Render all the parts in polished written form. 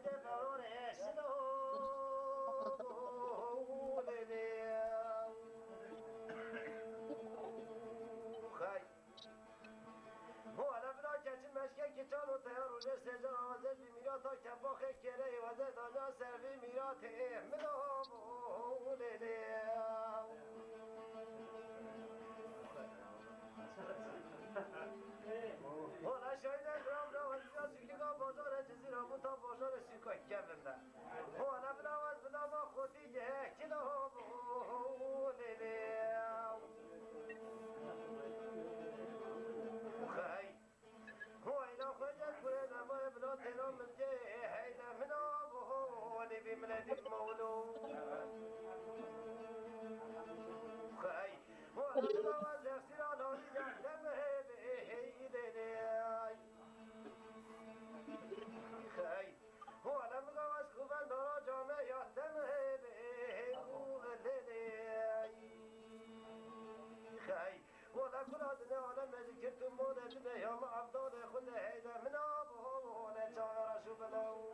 خود فرار اشتو خی هو انا بنا کچی مشکل که چالو تیار روزه سجان آوازه بی میرات ها کباخ کره وزه دانا سروی میرات احمدام حالا شاید رام را وزیا سکیگا بازار چیزی را بوتا بازار سیکا کبم ده حالا بنا وز بنا ما خودی گه کلا خی هو اینا خودت بود اما بنا تیرا من جه هیدا منا بهونی بی ملدی مولو خی هو انا بنا وز اخسیران هایی نهدم خی هو انا بنا وز خوبان دارا جامعه یادم خی ولا كل هذا على ما ذكرتم مولا يا ما أفضل خل هيدا من أبوه ولا جار شو بلو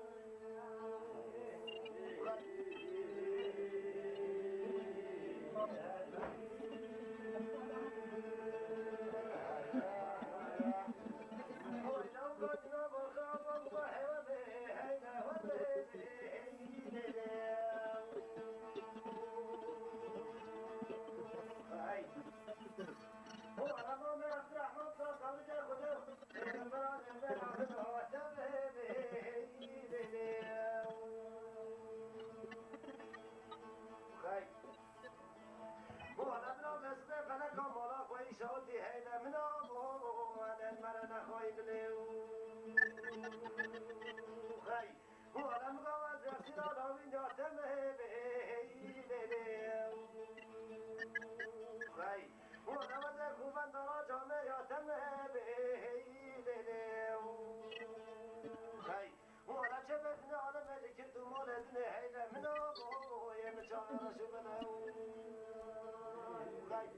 هو أنا ما أفرح ما أفرح قبل تأخذه هو أنا مسنا فلك مالا خوي شادي هيدا من أبوه أنا المرنا خوي بليو خي هو أنا مقاوز يصير على وين جاتم خي هو أنا مزه خوبان دارا جامعه ياتم خي هو أنا شبتني على ملك الدمول ادني هيدا من أبوه يا مجانا شو بناو خي